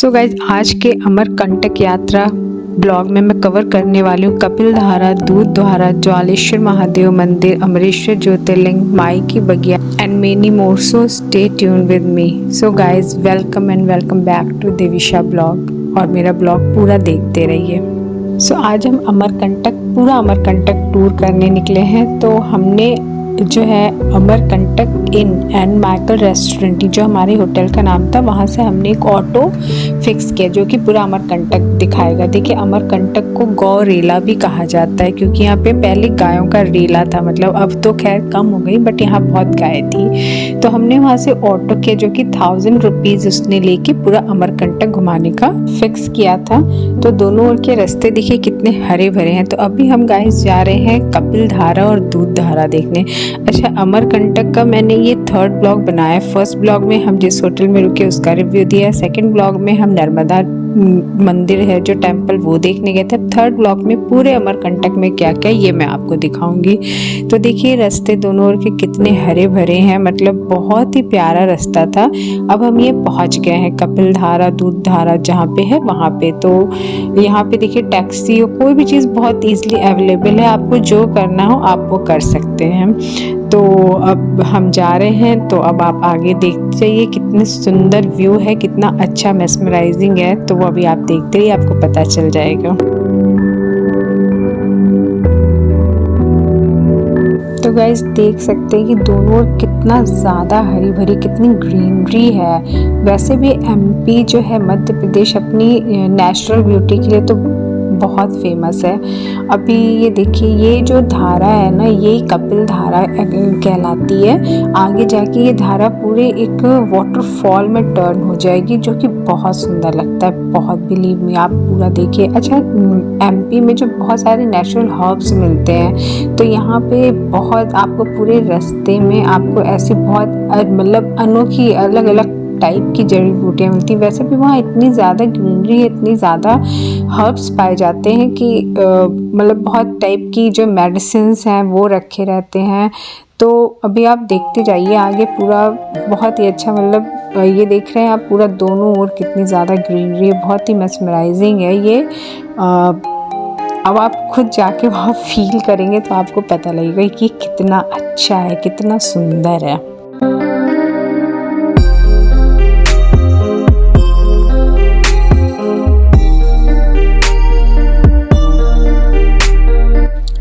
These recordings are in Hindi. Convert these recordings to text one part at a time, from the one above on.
सो गाइज आज के अमरकंटक यात्रा ब्लॉग में मैं कवर करने वाली हूँ कपिल धारा, दूध धारा, ज्वालेश्वर महादेव मंदिर, अमरेश्वर ज्योतिर्लिंग, माई की बगिया and many more. So stay tuned with me. So guys welcome and welcome back to Devisha blog और मेरा ब्लॉग पूरा देखते रहिए। सो आज हम पूरा अमरकंटक टूर करने निकले हैं। तो हमने जो है Amarkantak in and Michael restaurant जो हमारे होटल का नाम था, वहाँ से हमने एक ऑटो फिक्स किया जो कि पूरा अमरकंटक दिखाएगा। देखिए अमरकंटक को गौ रेला भी कहा जाता है क्योंकि यहाँ पे पहले गायों का रेला था, मतलब अब तो खैर कम हो गई बट यहाँ बहुत गाय थी। तो हमने वहाँ से ऑटो किया जो कि 1000 रुपीज़ उसने लेके पूरा अमरकंटक घुमाने का फिक्स किया था। तो दोनों ओर के रास्ते देखिए कितने हरे भरे हैं। तो अभी हम गाइस जा रहे हैं कपिल धारा और दूध धारा देखने। अच्छा, अमरकंटक का मैंने ये 3rd ब्लॉग बनाया। फर्स्ट ब्लॉग में हम जिस होटल में रुके उसका रिव्यू दिया, सेकंड ब्लॉग में हम नर्मदा मंदिर है जो टेम्पल वो देखने गए थे। 3rd ब्लॉग में पूरे अमरकंटक में क्या क्या ये मैं आपको दिखाऊंगी। तो देखिए रास्ते दोनों ओर के कितने हरे भरे हैं, मतलब बहुत ही प्यारा रास्ता था। अब हम ये पहुंच गए हैं कपिल धारा दूध धारा जहाँ पे है वहाँ पे। तो यहाँ पे देखिए टैक्सी और कोई भी चीज़ बहुत ईजिली अवेलेबल है, आपको जो करना हो आप वो कर सकते हैं। तो अब हम जा रहे हैं, तो अब आप आगे देखते जाइए कितने सुंदर व्यू है, कितना अच्छा मेस्मराइजिंग है। तो वो अभी आप देखते ही आपको पता चल जाएगा। तो गाइस देख सकते हैं कि दोनों ओर कितना ज़्यादा हरी भरी कितनी ग्रीनरी है। वैसे भी एमपी जो है मध्य प्रदेश अपनी नेचुरल ब्यूटी के लिए तो बहुत फेमस है। अभी ये देखिए ये जो धारा है ना, ये कपिल धारा कहलाती है। आगे जाके ये धारा पूरे एक वाटरफॉल में टर्न हो जाएगी जो कि बहुत सुंदर लगता है, बहुत। बिलीव मी, आप पूरा देखिए। अच्छा, एमपी में जो बहुत सारे नेचुरल हर्ब्स मिलते हैं, तो यहाँ पे बहुत आपको पूरे रास्ते में आपको ऐसी बहुत मतलब अनोखी अलग अलग टाइप की जड़ी बूटियाँ मिलती। वैसे भी वहाँ इतनी ज़्यादा ग्रीनरी है, इतनी ज़्यादा हर्ब्स पाए जाते हैं कि मतलब बहुत टाइप की जो मेडिसिन्स हैं वो रखे रहते हैं। तो अभी आप देखते जाइए आगे, पूरा बहुत ही अच्छा, मतलब ये देख रहे हैं आप पूरा दोनों ओर कितनी ज़्यादा ग्रीनरी है, बहुत ही मेस्मराइजिंग है ये। अब आप खुद जाके वहाँ फील करेंगे तो आपको पता लगेगा कि कितना अच्छा है, कितना सुंदर है।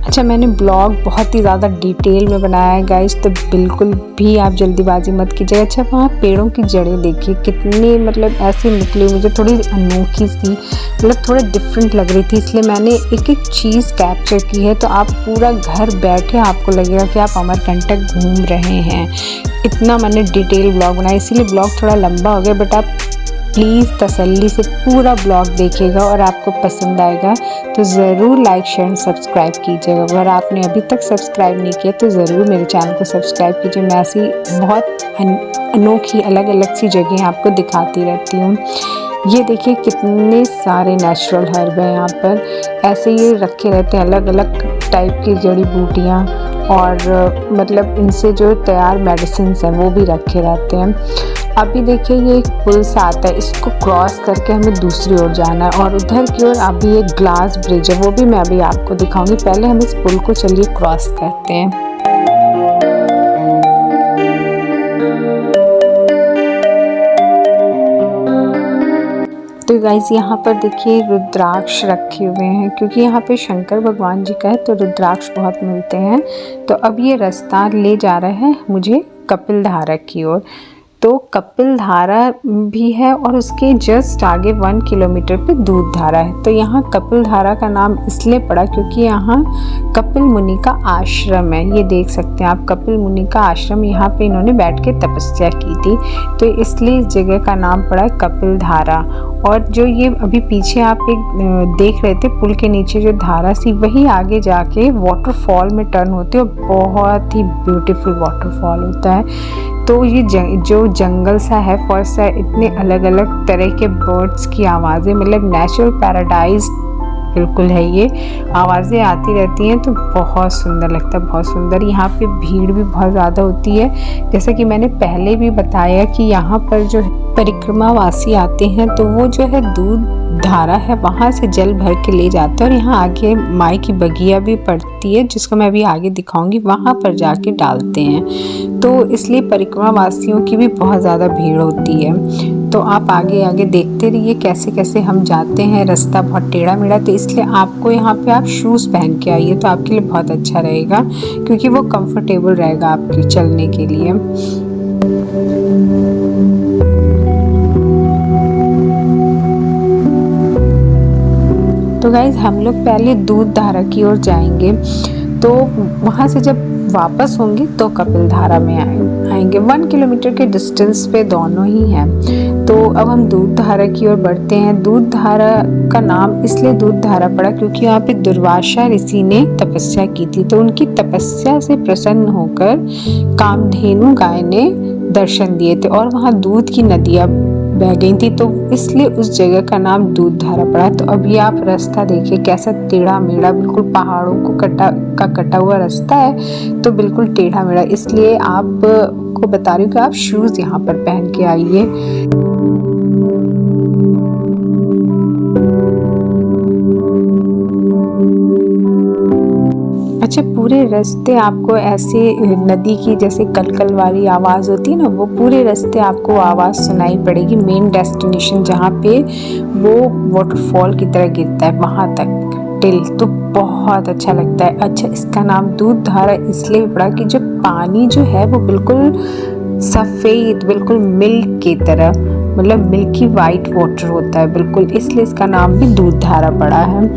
अच्छा, मैंने ब्लॉग बहुत ही ज़्यादा डिटेल में बनाया है गाइस, तो बिल्कुल भी आप जल्दीबाजी मत कीजिएगा। अच्छा, वहाँ पेड़ों की जड़ें देखिए कितनी मतलब ऐसे निकली, मुझे थोड़ी अनोखी सी, मतलब थोड़ा डिफरेंट लग रही थी, इसलिए मैंने एक एक चीज़ कैप्चर की है। तो आप पूरा घर बैठे आपको लगेगा कि आप अमरकंटक घूम रहे हैं। इतना मैंने डिटेल ब्लॉग बनाया, इसीलिए ब्लॉग थोड़ा लंबा हो गया, बट आप प्लीज़ तसल्ली से पूरा ब्लॉग देखिएगा और आपको पसंद आएगा तो ज़रूर लाइक शेयर एंड सब्सक्राइब कीजिएगा। अगर आपने अभी तक सब्सक्राइब नहीं किया तो ज़रूर मेरे चैनल को सब्सक्राइब कीजिए। मैं ऐसी बहुत अनोखी अलग अलग सी जगह आपको दिखाती रहती हूँ। ये देखिए कितने सारे नेचुरल हर्ब हैं यहाँ पर, ऐसे ही रखे रहते हैं अलग अलग टाइप की जड़ी बूटियाँ, और मतलब इनसे जो तैयार मेडिसिन्स हैं वो भी रखे रहते हैं। अभी देखिए ये एक पुल सा आता है, इसको क्रॉस करके हमें दूसरी ओर जाना है, और उधर की ओर अभी एक ग्लास ब्रिज है, वो भी मैं अभी आपको दिखाऊंगी। पहले हम इस पुल को चलिए क्रॉस करते हैं। तो गाइस यहाँ पर देखिए रुद्राक्ष रखे हुए हैं, क्योंकि यहाँ पे शंकर भगवान जी का है तो रुद्राक्ष बहुत मिलते हैं। तो अब ये रास्ता ले जा रहा है मुझे कपिल धारा की ओर। तो कपिल धारा भी है और उसके जस्ट आगे 1 किलोमीटर पे दूध धारा है। तो यहाँ कपिल धारा का नाम इसलिए पड़ा क्योंकि यहाँ कपिल मुनि का आश्रम है। ये देख सकते हैं आप, कपिल मुनि का आश्रम, यहाँ पे इन्होंने बैठ के तपस्या की थी, तो इसलिए इस जगह का नाम पड़ा है कपिल धारा। और जो ये अभी पीछे आप एक देख रहे थे पुल के नीचे जो धारा सी, वही आगे जाके वाटरफॉल में टर्न होती है, बहुत ही ब्यूटीफुल वाटरफॉल होता है। तो ये जो जंगल सा है, फॉरेस्ट सा, इतने अलग अलग तरह के बर्ड्स की आवाज़ें, मतलब नेचुरल पैराडाइज बिल्कुल है, ये आवाज़ें आती रहती हैं तो बहुत सुंदर लगता है, बहुत सुंदर। यहाँ पे भीड़ भी बहुत ज़्यादा होती है, जैसा कि मैंने पहले भी बताया कि यहाँ पर जो परिक्रमावासी आते हैं तो वो जो है दूध धारा है वहाँ से जल भर के ले जाते हैं, और यहाँ आगे माई की बगिया भी पड़ती है जिसको मैं अभी आगे दिखाऊंगी, वहाँ पर जाके डालते हैं। तो इसलिए परिक्रमावासियों की भी बहुत ज़्यादा भीड़ होती है। तो आप आगे आगे देखते रहिए कैसे कैसे हम जाते हैं, रास्ता बहुत टेढ़ा मेढ़ा, तो इसलिए आपको यहाँ पे आप शूज़ पहन के आइए तो आपके लिए बहुत अच्छा रहेगा, क्योंकि वो कंफर्टेबल रहेगा आपके चलने के लिए। तो गाइज हम लोग पहले दूध धारा की ओर जाएंगे, तो वहाँ से जब वापस होंगे तो कपिल धारा में आएंगे। 1 किलोमीटर के डिस्टेंस पे दोनों ही हैं। तो अब हम दूध धारा की ओर बढ़ते हैं। दूध धारा का नाम इसलिए दूध धारा पड़ा क्योंकि यहाँ पे दुर्वासा ऋषि ने तपस्या की थी, तो उनकी तपस्या से प्रसन्न होकर कामधेनु गाय ने दर्शन दिए थे और वहाँ दूध की नदियाँ बह गई थी, तो इसलिए उस जगह का नाम दूध धारा पड़ा। तो अभी आप रास्ता देखिए कैसा टेढ़ा मेढ़ा, बिल्कुल पहाड़ों को कटा हुआ रास्ता है, तो बिल्कुल टेढ़ा मेढ़ा, इसलिए आपको बता रही हूँ कि आप शूज़ यहाँ पर पहन के आइए। अच्छा, पूरे रास्ते आपको ऐसे नदी की जैसे कलकल वाली आवाज़ होती है ना, वो पूरे रास्ते आपको आवाज़ सुनाई पड़ेगी। मेन डेस्टिनेशन जहाँ पे वो वाटरफॉल की तरह गिरता है वहाँ तक टिल, तो बहुत अच्छा लगता है। अच्छा, इसका नाम दूध धारा इसलिए पड़ा कि जो पानी जो है वो बिल्कुल सफ़ेद, बिल्कुल मिल्क की तरह, मतलब मिल्की वाइट वाटर होता है बिल्कुल, इसलिए इसका नाम भी दूध धारा पड़ा है।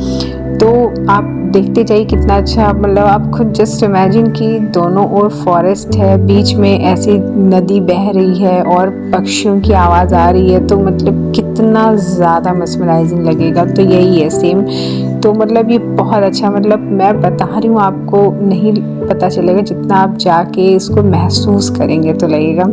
तो आप देखते जाइए कितना अच्छा, मतलब आप खुद जस्ट इमेजिन कि दोनों ओर फॉरेस्ट है, बीच में ऐसी नदी बह रही है और पक्षियों की आवाज़ आ रही है, तो मतलब कितना ज़्यादा मेस्मराइजिंग लगेगा। तो यही है सेम, तो मतलब ये बहुत अच्छा, मतलब मैं बता रही हूँ आपको नहीं पता चलेगा, जितना आप जाके इसको महसूस करेंगे तो लगेगा।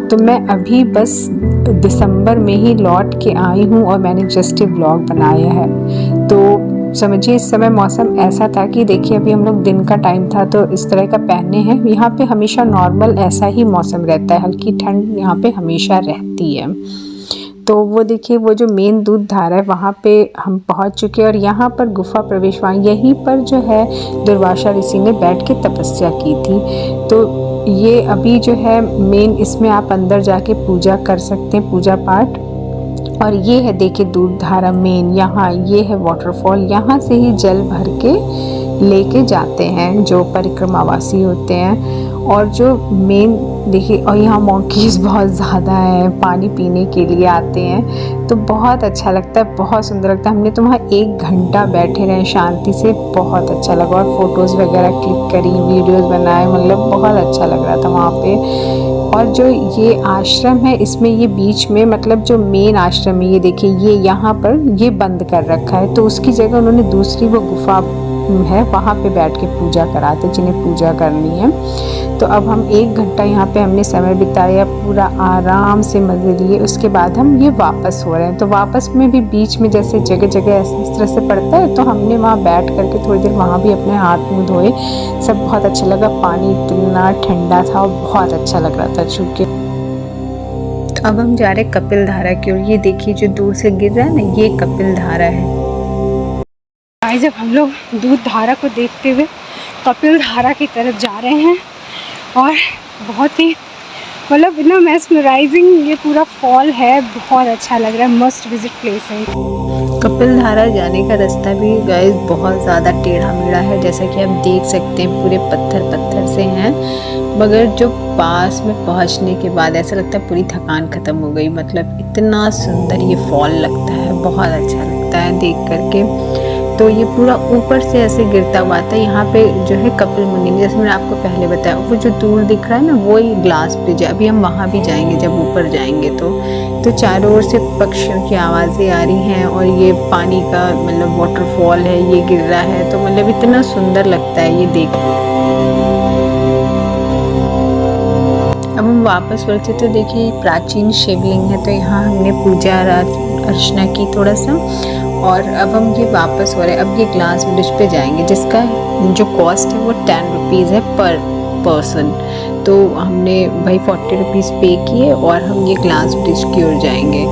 तो मैं अभी बस दिसंबर में ही लौट के आई हूँ और मैंने जस्ट ये व्लॉग बनाया है। तो समझिए इस समय मौसम ऐसा था कि देखिए अभी हम लोग दिन का टाइम था तो इस तरह का पहने हैं। यहाँ पे हमेशा नॉर्मल ऐसा ही मौसम रहता है, हल्की ठंड यहाँ पे हमेशा रहती है। तो वो देखिए वो जो मेन दूध धारा है वहाँ पे हम पहुँच चुके हैं, और यहाँ पर गुफा प्रवेश वहाँ यहीं पर जो है दुर्वासा ऋषि ने बैठ के तपस्या की थी। तो ये अभी जो है मेन, इसमें आप अंदर जाके पूजा कर सकते हैं, पूजा पाठ। और ये है देखिए दूध धारा मेन, यहाँ ये है वाटरफॉल, यहाँ से ही जल भर के लेके जाते हैं जो परिक्रमावासी होते हैं। और जो मेन देखिए, और यहाँ मॉन्कीज बहुत ज़्यादा है, पानी पीने के लिए आते हैं, तो बहुत अच्छा लगता है, बहुत सुंदर लगता है। हमने तो वहाँ 1 घंटा बैठे रहे शांति से, बहुत अच्छा लगा, और फोटोज़ वगैरह क्लिक करी, वीडियोज़ बनाए, मतलब बहुत अच्छा लग रहा था वहाँ पे। और जो ये आश्रम है इसमें ये बीच में, मतलब जो मेन आश्रम है ये देखिए, ये यहाँ पर ये बंद कर रखा है, तो उसकी जगह उन्होंने दूसरी वो गुफा है वहाँ पे बैठ के पूजा कराते जिन्हें पूजा करनी है। तो अब हम 1 घंटा यहाँ पे हमने समय बिताया, पूरा आराम से मज़े लिए। उसके बाद हम ये वापस हो रहे हैं, तो वापस में भी बीच में जैसे जगह जगह ऐसे इस तरह से पड़ता है, तो हमने वहाँ बैठ करके थोड़ी देर वहाँ भी अपने हाथ मुँह धोए, सब बहुत अच्छा लगा। पानी इतना ठंडा था और बहुत अच्छा लग रहा था छू के। तो अब हम जा रहे हैं कपिल धारा की ओर। ये देखिए जो दूर से गिर रहा है ना, ये कपिल धारा है। जब हम लोग दूध धारा को देखते हुए कपिल धारा की तरफ जा रहे हैं, और बहुत ही मतलब इतना मेस्मराइजिंग ये पूरा फॉल है, बहुत अच्छा लग रहा है, मस्ट विजिट प्लेस है। कपिल धारा जाने का रास्ता भी गाइस बहुत ज़्यादा टेढ़ा मेढ़ा है, जैसा कि आप देख सकते हैं, पूरे पत्थर पत्थर से हैं, मगर जो पास में पहुंचने के बाद ऐसा लगता है पूरी थकान ख़त्म हो गई। मतलब इतना सुंदर ये फॉल लगता है, बहुत अच्छा लगता है देख करके। तो ये पूरा ऊपर से ऐसे गिरता हुआ था। यहाँ पे जो है कपिल मुनि, जैसे मैंने आपको पहले बताया, वो जो दूर दिख रहा है ना, वो ही ग्लास ब्रिज है। अभी हम वहाँ भी जाएंगे जब ऊपर जाएंगे तो चारों ओर से पक्षियों की आवाज़ें आ रही हैं, और ये पानी का मतलब वाटरफॉल है, ये गिर रहा है, तो मतलब इतना सुंदर लगता है ये देख। अब हम वापस बढ़ते तो देखिए प्राचीन शिवलिंग है, तो यहाँ हमने पूजा अर्चना की थोड़ा सा, और अब हम ये वापस हो रहे हैं। अब ये ग्लास ब्रिज पे जाएंगे जिसका जो कॉस्ट है वो 10 रुपीज़ है पर पर्सन। तो हमने भाई 40 रुपीज़ पे किए और हम ये ग्लास ब्रिज की ओर जाएंगे।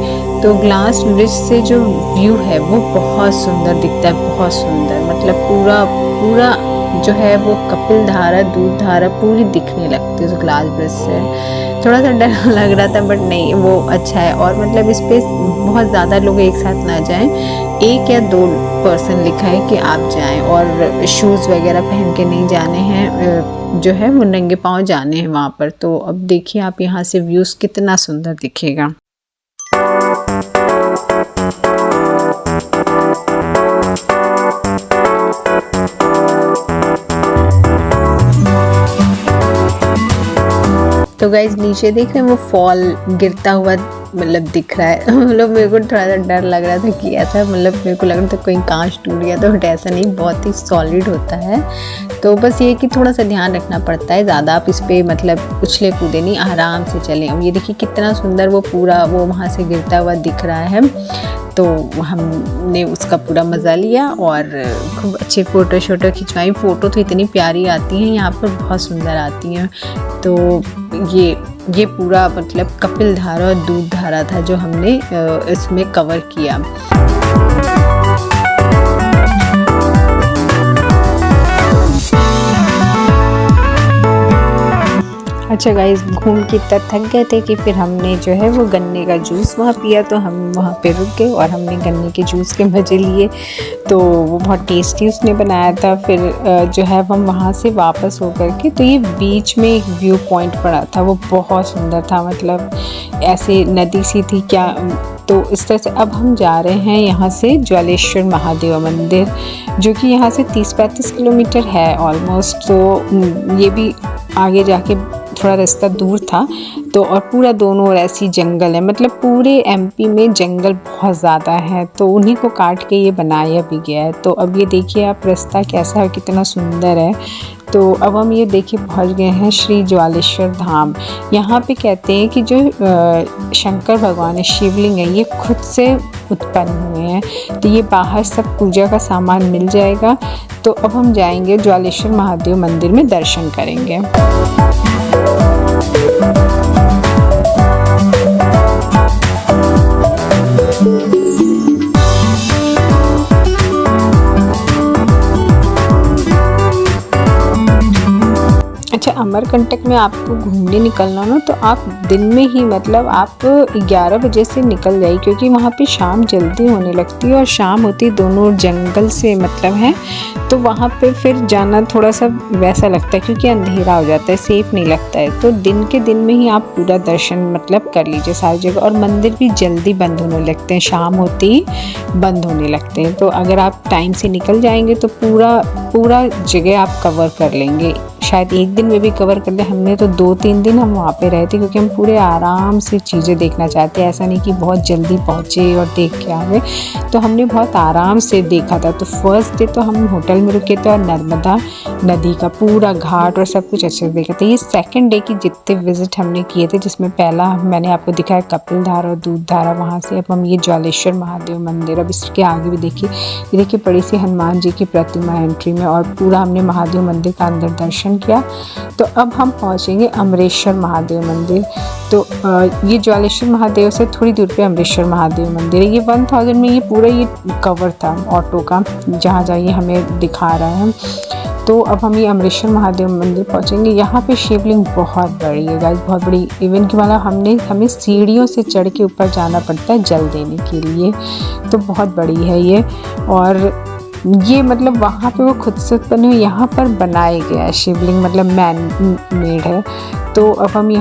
तो ग्लास ब्रिज से जो व्यू है वो बहुत सुंदर दिखता है, बहुत सुंदर, मतलब पूरा पूरा जो है वो कपिल धारा, दूध धारा पूरी दिखने लगती है उस ग्लास ब्रिज से। थोड़ा सा डर लग रहा था बट नहीं, वो अच्छा है। और मतलब इस पे बहुत ज़्यादा लोग एक साथ ना जाएं, 1 या 2 पर्सन लिखा है कि आप जाएं, और शूज़ वगैरह पहन के नहीं जाने हैं, जो है वो नंगे पाँव जाने हैं वहाँ पर। तो अब देखिए आप यहाँ से व्यूज़ कितना सुंदर दिखेगा। तो गाइज नीचे देख रहे हैं वो फॉल गिरता हुआ मतलब दिख रहा है। मतलब मेरे को थोड़ा सा डर लग रहा था कि ऐसा, मतलब मेरे को लग रहा था कोई कांच टूट गया, तो बट ऐसा नहीं, बहुत ही सॉलिड होता है। तो बस ये कि थोड़ा सा ध्यान रखना पड़ता है, ज़्यादा आप इस पर मतलब उछले कूदे नहीं, आराम से चलें। अब ये देखिए कितना सुंदर वो पूरा वो वहाँ से गिरता हुआ दिख रहा है। तो हमने उसका पूरा मज़ा लिया और खूब अच्छे फ़ोटो शोटो खिंचवाई। फ़ोटो तो इतनी प्यारी आती हैं यहाँ पर, बहुत सुंदर आती हैं। तो ये पूरा मतलब कपिल धारा और दूध धारा था जो हमने इसमें कवर किया। अच्छा गाइस, घूम के इतना थक गए थे कि फिर हमने जो है वो गन्ने का जूस वहाँ पिया। तो हम वहाँ पे रुक गए और हमने गन्ने के जूस के मज़े लिए। तो वो बहुत टेस्टी उसने बनाया था। फिर जो है हम वहाँ से वापस होकर के, तो ये बीच में एक व्यू पॉइंट पड़ा था, वो बहुत सुंदर था, मतलब ऐसे नदी सी थी क्या। तो इस तरह से अब हम जा रहे हैं यहाँ से ज्वालेश्वर महादेव मंदिर, जो कि यहाँ से 30-35 किलोमीटर है ऑलमोस्ट। तो ये भी आगे जाके थोड़ा रास्ता दूर था। तो और पूरा दोनों ओर ऐसी जंगल है, मतलब पूरे एमपी में जंगल बहुत ज़्यादा है, तो उन्हीं को काट के ये बनाया भी गया है। तो अब ये देखिए आप रास्ता कैसा है, कितना सुंदर है। तो अब हम ये देखिए पहुंच गए हैं श्री ज्वालेश्वर धाम। यहाँ पे कहते हैं कि जो शंकर भगवान है, शिवलिंग है, ये खुद से उत्पन्न हुए हैं। तो ये बाहर सब पूजा का सामान मिल जाएगा। तो अब हम जाएंगे ज्वालेश्वर महादेव मंदिर में दर्शन करेंगे। अच्छा, अमरकंटक में आपको घूमने निकलना ना, तो आप दिन में ही मतलब आप 11 बजे से निकल जाइए, क्योंकि वहाँ पे शाम जल्दी होने लगती है और शाम होती दोनों जंगल से मतलब है। तो वहाँ पे फिर जाना थोड़ा सा वैसा लगता है, क्योंकि अंधेरा हो जाता है, सेफ़ नहीं लगता है। तो दिन के दिन में ही आप पूरा दर्शन मतलब कर लीजिए सारी जगह। और मंदिर भी जल्दी बंद होने लगते हैं, शाम होते ही बंद होने लगते हैं। तो अगर आप टाइम से निकल जाएंगे तो पूरा जगह आप कवर कर लेंगे। शायद एक दिन में भी कवर कर ले। हमने तो 2-3 दिन हम वहाँ पे रहे थे, क्योंकि हम पूरे आराम से चीज़ें देखना चाहते हैं, ऐसा नहीं कि बहुत जल्दी पहुँचे और देख के आ गए। तो हमने बहुत आराम से देखा था। तो फर्स्ट डे तो हम होटल में रुके थे और नर्मदा नदी का पूरा घाट और सब कुछ अच्छे से देखा था। ये सेकंड डे की जितने विज़िट हमने किए थे, जिसमें पहला मैंने आपको दिखाया कपिल धारा और दूध धारा, वहाँ से अब हम ये ज्वालेश्वर महादेव मंदिर। अब इसके आगे भी देखिए, ये देखिए बड़ी सी हनुमान जी की प्रतिमा एंट्री में, और पूरा हमने महादेव मंदिर का अंदर दर्शन किया। तो अब हम पहुंचेंगे अमरेश्वर महादेव मंदिर। तो ये ज्वालेश्वर महादेव से थोड़ी दूर पे अमरेश्वर महादेव मंदिर है। ये 1000 में ये पूरा ये कवर था ऑटो का, जहाँ जाइए हमें दिखा रहा है। तो अब हम ये अमरेश्वर महादेव मंदिर पहुंचेंगे। यहाँ पे शिवलिंग बहुत बड़ी है गाइस, बहुत बड़ी। इवन कि मतलब हमें सीढ़ियों से चढ़ के ऊपर जाना पड़ता है जल देने के लिए। तो बहुत बड़ी है ये। और ये मतलब वहाँ पे वो खुद से उत्पन्न हुई, यहाँ पर बनाया गया है शिवलिंग, मतलब मैन मेड है। तो अब हमने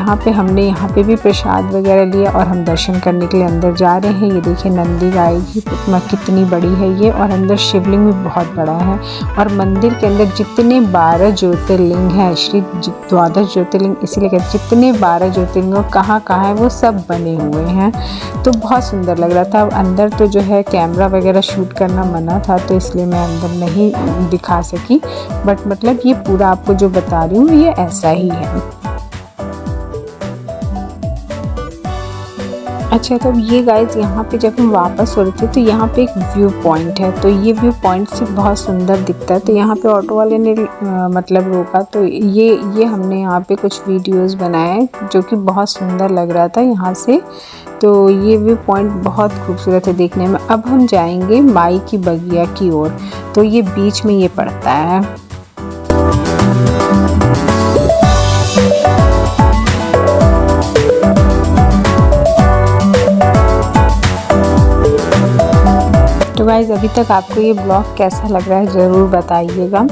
यहाँ पे भी प्रसाद वगैरह लिया और हम दर्शन करने के लिए अंदर जा रहे हैं। ये देखिए नंदी गाय की प्रतिमा कितनी बड़ी है ये, और अंदर शिवलिंग भी बहुत बड़ा है। और मंदिर के अंदर जितने 12 ज्योतिर्लिंग हैं, श्री द्वादश ज्योतिर्लिंग इसीलिए कहते, जितने 12 ज्योतिर्लिंग कहाँ है वो सब बने हुए हैं। तो बहुत सुंदर लग रहा था। अंदर तो जो है कैमरा वगैरह शूट करना मना था, तो इसलिए मैं अंदर नहीं दिखा सकी। बट मतलब ये पूरा आपको जो बता रही हूँ ये ऐसा ही है। अच्छा, तो ये गाइस यहाँ पे जब हम वापस हो रहे थे तो यहाँ पे एक व्यू पॉइंट है, तो ये व्यू पॉइंट से बहुत सुंदर दिखता है। तो यहाँ पे ऑटो वाले ने मतलब रोका, तो ये हमने यहाँ पे कुछ वीडियोस बनाए जो कि बहुत सुंदर लग रहा था यहाँ से। तो ये व्यू पॉइंट बहुत खूबसूरत है देखने में। अब हम जाएंगे माई की बगिया की ओर, तो ये बीच में ये पड़ता है। तो गाइस, अभी तक आपको ये ब्लॉग कैसा लग रहा है ज़रूर बताइएगा,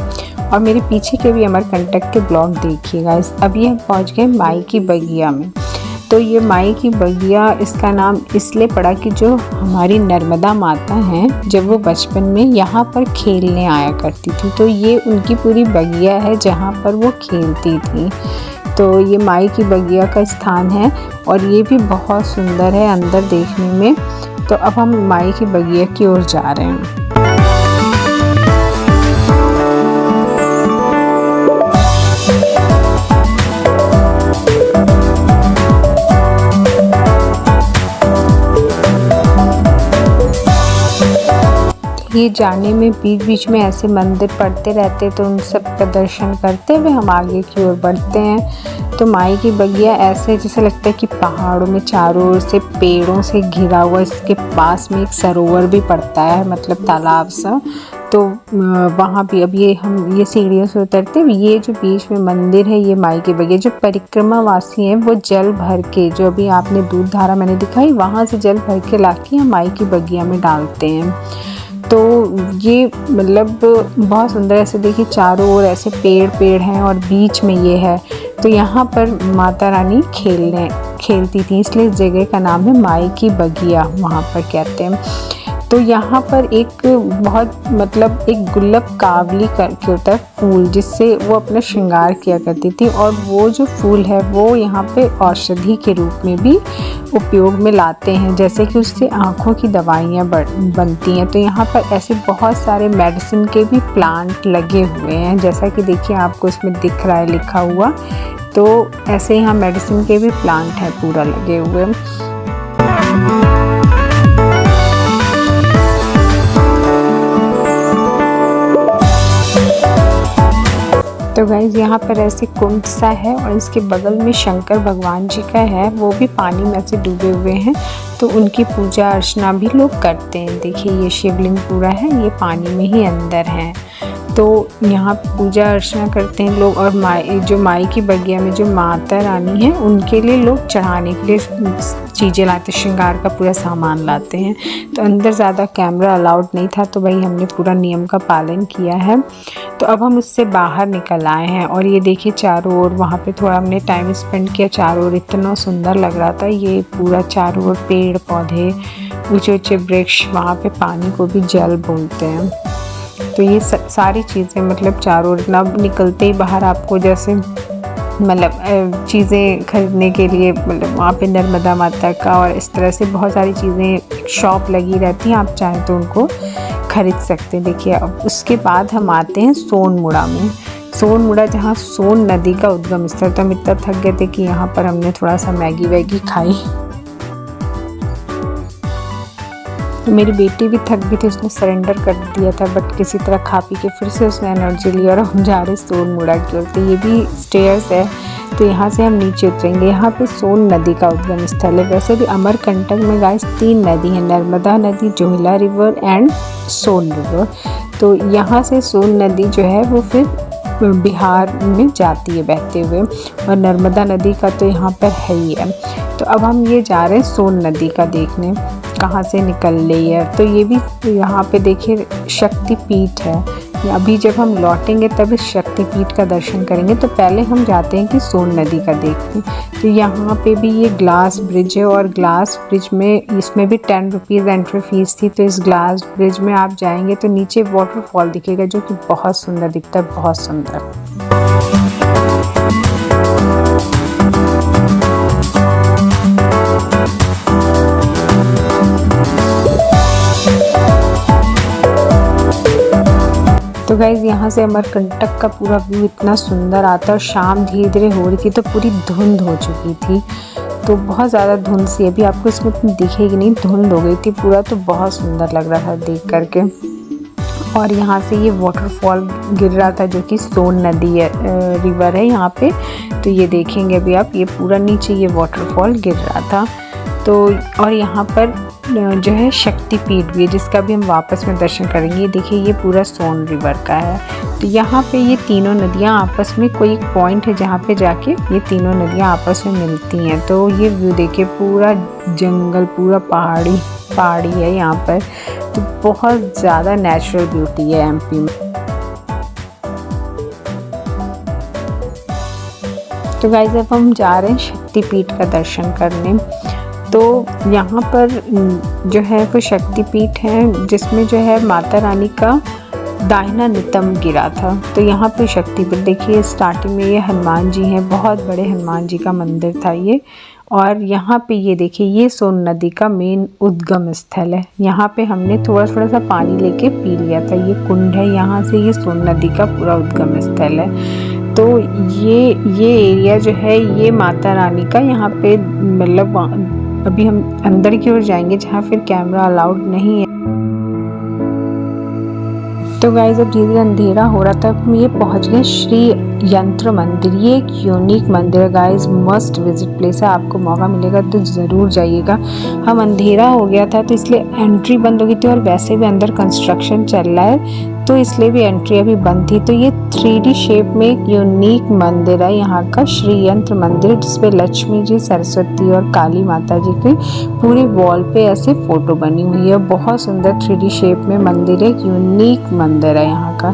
और मेरे पीछे के भी अमरकंटक के ब्लॉग देखिए गाइस। अभी हम पहुंच गए माई की बगिया में। तो ये माई की बगिया, इसका नाम इसलिए पड़ा कि जो हमारी नर्मदा माता हैं, जब वो बचपन में यहाँ पर खेलने आया करती थी, तो ये उनकी पूरी बगिया है जहाँ पर वो खेलती थी। तो ये माई की बगिया का स्थान है, और ये भी बहुत सुंदर है अंदर देखने में। तो अब हम माई की बगिया की ओर जा रहे हैं। ये जाने में बीच बीच में ऐसे मंदिर पड़ते रहते, तो उन सब का दर्शन करते हुए हम आगे की ओर बढ़ते हैं। तो माई की बगिया ऐसे जैसे लगता है कि पहाड़ों में चारों ओर से पेड़ों से घिरा हुआ, इसके पास में एक सरोवर भी पड़ता है, मतलब तालाब सा। तो वहाँ भी अब हम सीढ़ियों से उतरते हुए ये जो बीच में मंदिर है, ये माई की बगिया, जो परिक्रमा वासी हैं वो जल भर के, जो अभी आपने दूध धारा मैंने दिखाई, वहाँ से जल भर के लाके हम माई की बगिया में डालते हैं। तो ये मतलब बहुत सुंदर, ऐसे देखिए चारों ओर ऐसे पेड़ हैं और बीच में ये है। तो यहाँ पर माता रानी खेलती थी, इसलिए इस जगह का नाम है माई की बगिया, वहाँ पर कहते हैं। तो यहाँ पर एक बहुत मतलब एक गुल्लक कावली करके होता है फूल, जिससे वो अपना श्रृंगार किया करती थी, और वो जो फूल है वो यहाँ पे औषधि के रूप में भी उपयोग में लाते हैं, जैसे कि उससे आँखों की दवाइयाँ बनती हैं। तो यहाँ पर ऐसे बहुत सारे मेडिसिन के भी प्लांट लगे हुए हैं, जैसा कि देखिए आपको इसमें दिख रहा है लिखा हुआ। तो ऐसे यहाँ मेडिसिन के भी प्लांट हैं पूरा लगे हुए। तो गाइज, यहाँ पर ऐसे कुंड सा है, और इसके बगल में शंकर भगवान जी का है, वो भी पानी में ऐसे डूबे हुए हैं। तो उनकी पूजा अर्चना भी लोग करते हैं। देखिए ये शिवलिंग पूरा है, ये पानी में ही अंदर है। तो यहाँ पूजा अर्चना करते हैं लोग, और माई की बगिया में जो माता रानी है उनके लिए लोग चढ़ाने के लिए चीज़ें लाते, श्रृंगार का पूरा सामान लाते हैं। तो अंदर ज़्यादा कैमरा अलाउड नहीं था, तो भाई हमने पूरा नियम का पालन किया है। तो अब हम उससे बाहर निकल आए हैं, और ये देखिए चारों ओर, वहाँ पे थोड़ा हमने टाइम स्पेंड किया। चारों ओर इतना सुंदर लग रहा था, ये पूरा चारों ओर पेड़ पौधे, ऊंचे ऊंचे वृक्ष, वहाँ पे पानी को भी जल बोलते हैं। तो ये सारी चीज़ें मतलब चारों ओर, ना निकलते ही बाहर आपको जैसे मतलब चीज़ें खरीदने के लिए, मतलब वहाँ पे नर्मदा माता का और इस तरह से बहुत सारी चीज़ें शॉप लगी रहती हैं, आप चाहें तो उनको खरीद सकते हैं। देखिए अब उसके बाद हम आते हैं सोनमुड़ा में। सोनमुड़ा जहाँ सोन नदी का उद्गम स्थल। तो हम इतना थक गए थे कि यहाँ पर हमने थोड़ा सा मैगी वैगी खाई। तो मेरी बेटी भी थक गई थी, उसने सरेंडर कर दिया था, बट किसी तरह खा पी के फिर से उसने एनर्जी ली, और हम जा रहे सोनमुड़ा की ओर। तो ये भी स्टेयर्स है, तो यहाँ से हम नीचे उतरेंगे। यहाँ पे सोन नदी का उद्गम स्थल है। वैसे भी अमरकंटक में गाइस 3 नदी हैं, नर्मदा नदी, Johila river and Son river. तो यहाँ से सोन नदी जो है वो फिर बिहार में जाती है बहते हुए, और नर्मदा नदी का तो यहाँ पर है ही है। तो अब हम ये जा रहे हैं सोन नदी का देखने, कहाँ से निकल रही है। तो ये भी यहाँ पे देखिए शक्तिपीठ है। अभी जब हम लौटेंगे तब इस शक्तिपीठ का दर्शन करेंगे। तो पहले हम जाते हैं कि सोन नदी का देखते हैं। तो यहाँ पे भी ये ग्लास ब्रिज है, और ग्लास ब्रिज में इसमें भी 10 रुपीज़ एंट्री फीस थी। तो इस ग्लास ब्रिज में आप जाएंगे तो नीचे वाटरफॉल दिखेगा, जो कि बहुत सुंदर दिखता है, बहुत सुंदर। तो गाइज़, यहाँ से अमरकंटक का पूरा व्यू इतना सुंदर आता है, और शाम धीरे धीरे हो रही थी तो पूरी धुंध हो चुकी थी। तो बहुत ज़्यादा धुंध सी, अभी आपको इसमें इतनी दिखेगी नहीं, धुंध हो गई थी पूरा, तो बहुत सुंदर लग रहा था देख करके। और यहाँ से ये वाटरफॉल गिर रहा था जो कि सोन नदी है, रिवर है यहाँ पे। तो ये देखेंगे अभी आप, ये पूरा नीचे ये वाटरफॉल गिर रहा था। तो और यहाँ पर जो है शक्तिपीठ भी है जिसका भी हम वापस में दर्शन करेंगे। ये देखिए ये पूरा सोन रिवर का है। तो यहाँ पे ये तीनों नदियाँ आपस में, कोई एक पॉइंट है जहाँ पे जाके ये तीनों नदियाँ आपस में मिलती हैं। तो ये व्यू देखिए, पूरा जंगल, पूरा पहाड़ी है यहाँ पर। तो बहुत ज़्यादा नेचुरल ब्यूटी है एमपी में। तो गाइस अब हम जा रहे हैं शक्तिपीठ का दर्शन करने। तो यहाँ पर जो है वो शक्तिपीठ है जिसमें जो है माता रानी का दाहिना नितंब गिरा था। तो यहाँ पे शक्तिपीठ देखिए, स्टार्टिंग में ये हनुमान जी हैं, बहुत बड़े हनुमान जी का मंदिर था ये। और यहाँ पे ये देखिए, ये सोन नदी का मेन उद्गम स्थल है। यहाँ पे हमने थोड़ा सा पानी लेके पी लिया था। ये कुंड है, यहाँ से ये सोन नदी का पूरा उद्गम स्थल है। तो ये एरिया जो है ये माता रानी का, यहाँ पे मतलब अभी हम अंदर की ओर जाएंगे जहाँ फिर कैमरा अलाउड नहीं है। तो गाइस अब धीरे धीरे अंधेरा हो रहा था, हम ये पहुँच गए श्री यंत्र मंदिर। ये एक यूनिक मंदिर है गाइस, मस्ट विजिट प्लेस है। आपको मौका मिलेगा तो ज़रूर जाइएगा। हम अंधेरा हो गया था तो इसलिए एंट्री बंद हो गई थी, और वैसे भी अंदर कंस्ट्रक्शन चल रहा है तो इसलिए भी एंट्री अभी बंद थी। तो ये 3D शेप में एक यूनिक मंदिर है यहाँ का, श्री यंत्र मंदिर, जिसपे लक्ष्मी जी, सरस्वती और काली माता जी की पूरी वॉल पे ऐसे फोटो बनी हुई है। बहुत सुंदर 3D शेप में मंदिर है, यूनिक मंदिर है यहाँ का,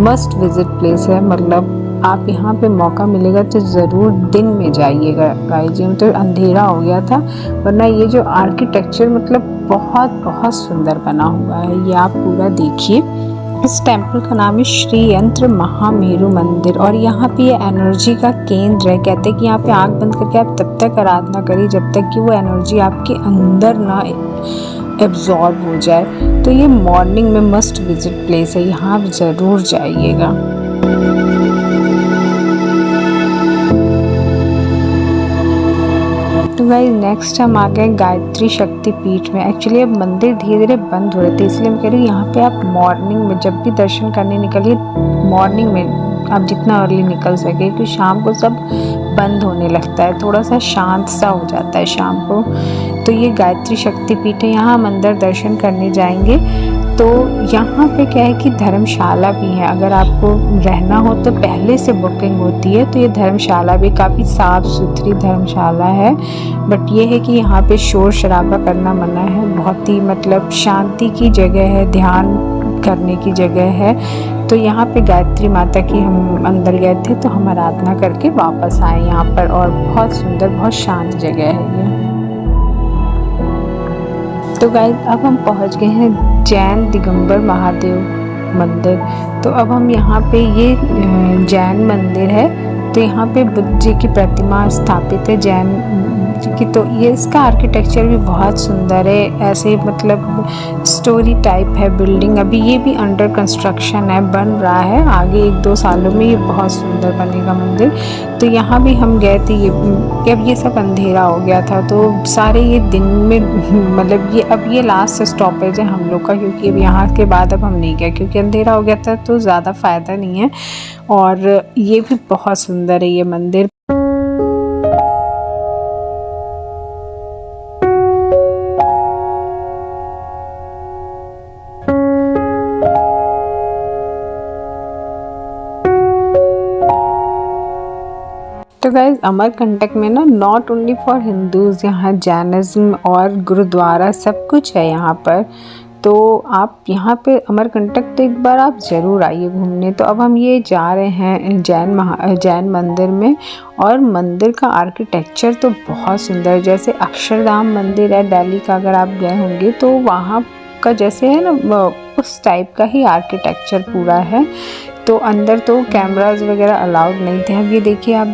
मस्ट विजिट प्लेस है। मतलब आप यहाँ पे मौका मिलेगा तो ज़रूर दिन में जाइएगा गाइस जी, तो अंधेरा हो गया था। वरना ये जो आर्किटेक्चर मतलब बहुत सुंदर बना हुआ है, ये आप पूरा देखिए। इस टेम्पल का नाम है श्री यंत्र महामेरु मंदिर, और यहाँ पे ये एनर्जी का केंद्र है। कहते हैं कि यहाँ पे आंख बंद करके आप तब तक आराधना करिए जब तक कि वो एनर्जी आपके अंदर ना एब्जॉर्ब हो जाए। तो ये मॉर्निंग में मस्ट विजिट प्लेस है, यहाँ आप ज़रूर जाइएगा। तो गाइस नेक्स्ट हम आ गए गायत्री शक्तिपीठ में। एक्चुअली अब मंदिर धीरे धीरे बंद हो रहे थे, इसलिए मैं कह रही हूँ यहाँ पे आप मॉर्निंग में जब भी दर्शन करने निकलिए, मॉर्निंग में आप जितना अर्ली निकल सके, क्योंकि शाम को सब बंद होने लगता है, थोड़ा सा शांत सा हो जाता है शाम को। तो ये गायत्री शक्तिपीठ है, यहाँ हम अंदर दर्शन करने जाएंगे। तो यहाँ पे क्या है कि धर्मशाला भी है, अगर आपको रहना हो तो पहले से बुकिंग होती है। तो ये धर्मशाला भी काफ़ी साफ़ सुथरी धर्मशाला है, बट ये है कि यहाँ पे शोर शराबा करना मना है। बहुत ही मतलब शांति की जगह है, ध्यान करने की जगह है। तो यहाँ पे गायत्री माता की हम अंदर गए थे, तो हम आराधना करके वापस आए यहाँ पर, और बहुत सुंदर, बहुत शांत जगह है ये। तो गाइस अब हम पहुँच गए हैं जैन दिगंबर महादेव मंदिर। तो अब हम यहाँ पे, ये जैन मंदिर है, तो यहाँ पे बुद्ध जी की प्रतिमा स्थापित है जैन की। तो ये इसका आर्किटेक्चर भी बहुत सुंदर है, ऐसे मतलब स्टोरी टाइप है बिल्डिंग। अभी ये भी अंडर कंस्ट्रक्शन है, बन रहा है, आगे 1-2 सालों में ये बहुत सुंदर बनेगा मंदिर। तो यहाँ भी हम गए थे, अब ये सब अंधेरा हो गया था, तो सारे ये दिन में मतलब ये अब ये लास्ट स्टॉपेज है हम लोग का, क्योंकि अब यहाँ के बाद अब हम नहीं गए, क्योंकि अंधेरा हो गया था तो ज़्यादा फ़ायदा नहीं है। और ये भी बहुत सुंदर है ये मंदिर। तो गाइज अमरकंटक में ना नॉट ओनली फॉर हिंदूज़, यहाँ जैनिज़्म और गुरुद्वारा सब कुछ है यहाँ पर। तो आप यहाँ पे अमरकंटक तो एक बार आप ज़रूर आइए घूमने। तो अब हम ये जा रहे हैं जैन मंदिर में, और मंदिर का आर्किटेक्चर तो बहुत सुंदर, जैसे अक्षरधाम मंदिर है दिल्ली का, अगर आप गए होंगे तो वहाँ का जैसे है ना उस टाइप का ही आर्किटेक्चर पूरा है। तो अंदर तो कैमरास वगैरह अलाउड नहीं थे। अब ये देखिए आप,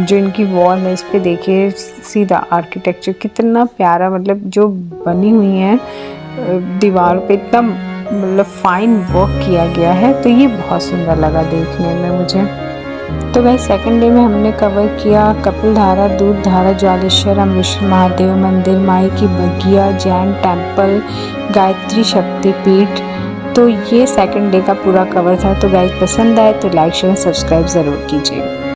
जो इनकी वॉल है इस पे देखिए सीधा आर्किटेक्चर कितना प्यारा, मतलब जो बनी हुई है दीवार पे, इतना मतलब फाइन वर्क किया गया है। तो ये बहुत सुंदर लगा देखने में मुझे। तो गाइस सेकंड डे में हमने कवर किया कपिल धारा, दूध धारा, ज्वालेश्वर, अमरेश्वर महादेव मंदिर, माई की बगिया, जैन टेम्पल, गायत्री शक्तिपीठ। तो ये सेकंड डे का पूरा कवर था। तो गाइस पसंद आए तो लाइक शेयर सब्सक्राइब ज़रूर कीजिए।